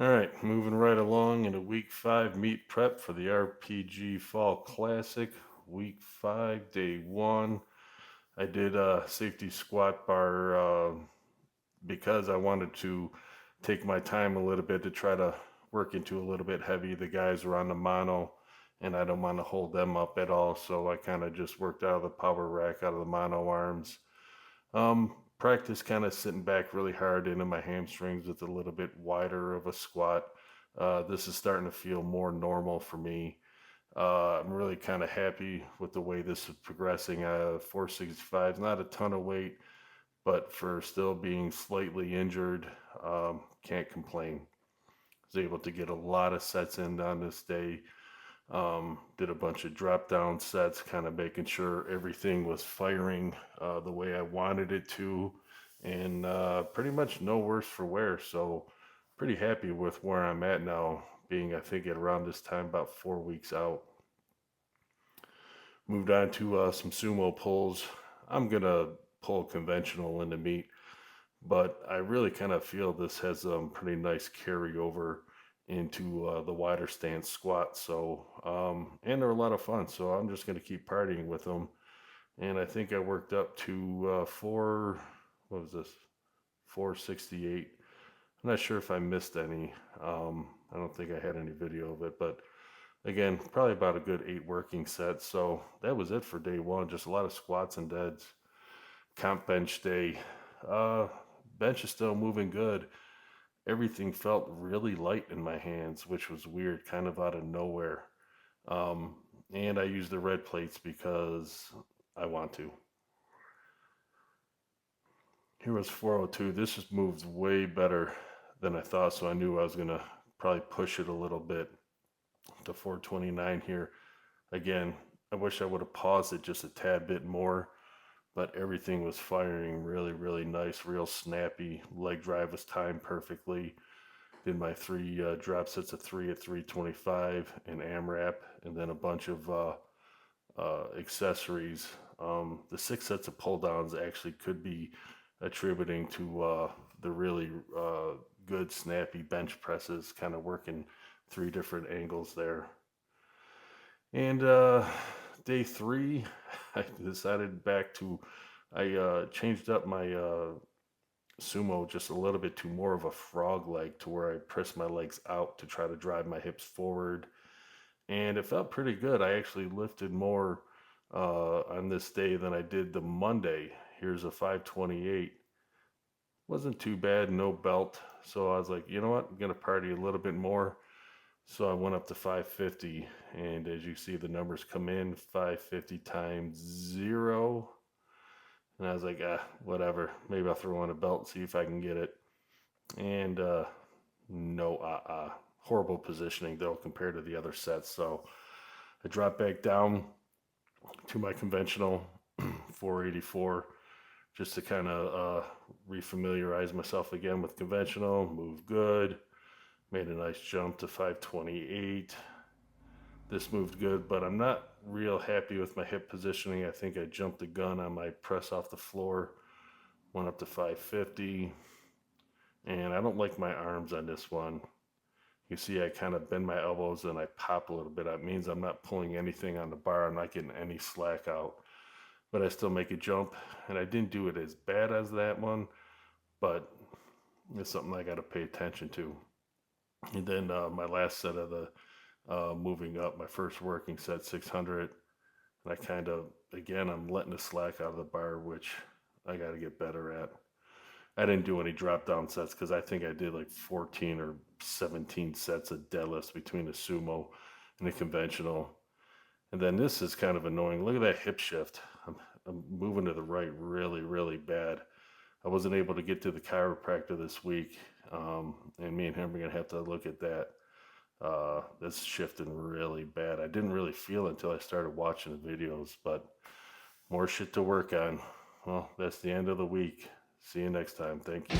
All right, moving right along into week 5 meet prep for the RPG Fall Classic. Week 5, day 1. I did a safety squat bar because I wanted to take my time a little bit to try to work into a little bit heavy. The guys are on the mono, and I don't want to hold them up at all, so I kind of just worked out of the power rack, out of the mono arms. Practice kind of sitting back really hard into my hamstrings with a little bit wider of a squat. This is starting to feel more normal for me. I'm really kind of happy with the way this is progressing. 465 is not a ton of weight, but for still being slightly injured, can't complain. Was able to get a lot of sets in on this day. Did a bunch of drop down sets, kind of making sure everything was firing the way I wanted it to, and pretty much no worse for wear. So, pretty happy with where I'm at now, being I think at around this time, about 4 weeks out. Moved on to some sumo pulls. I'm gonna pull conventional in the meet, but I really kind of feel this has pretty nice carryover into the wider stance squat. So, and they're a lot of fun. So I'm just going to keep partying with them. And I think I worked up to what was this? 468. I'm not sure if I missed any. I don't think I had any video of it, but again, probably about a good 8 working sets. So that was it for day 1. Just a lot of squats and deads. Comp bench day. Uh, Bench is still moving good. Everything felt really light in my hands, which was weird, kind of out of nowhere. Um, and I use the red plates because I want to. Here was 402. This just moves way better than I thought, so I knew I was going to probably push it a little bit to 429 here. Again, I wish I would have paused it just a tad bit more, but everything was firing really, really nice, real snappy. Leg drive was timed perfectly. Did my 3 drop sets of 3 at 325 and AMRAP, and then a bunch of accessories. The 6 sets of pull downs actually could be attributing to the really good snappy bench presses, kind of working 3 different angles there. And day 3, I decided back to, I changed up my sumo just a little bit to more of a frog leg, to where I press my legs out to try to drive my hips forward. And it felt pretty good. I actually lifted more on this day than I did the Monday. Here's a 528. Wasn't too bad, no belt. So I was like, you know what? I'm going to party a little bit more. So I went up to 550. And as you see, the numbers come in 550 times 0. And I was like, whatever. Maybe I'll throw on a belt and see if I can get it. And no, horrible positioning though compared to the other sets. So I dropped back down to my conventional 484 just to kind of refamiliarize myself again with conventional. Move good. Made a nice jump to 528. This moved good, but I'm not real happy with my hip positioning. I think I jumped the gun on my press off the floor. Went up to 550. And I don't like my arms on this one. You see I kind of bend my elbows and I pop a little bit. That means I'm not pulling anything on the bar. I'm not getting any slack out. But I still make a jump. And I didn't do it as bad as that one, but it's something I got to pay attention to. And then my last set of the moving up, my first working set, 600. And I kind of, again, I'm letting the slack out of the bar, which I got to get better at. I didn't do any drop down sets because I think I did like 14 or 17 sets of deadlifts between the sumo and the conventional. And then this is kind of annoying. Look at that hip shift. I'm moving to the right really, really bad. I wasn't able to get to the chiropractor this week, and me and him are going to have to look at that. That's shifting really bad. I didn't really feel it until I started watching the videos, but more shit to work on. Well, that's the end of the week. See you next time. Thank you.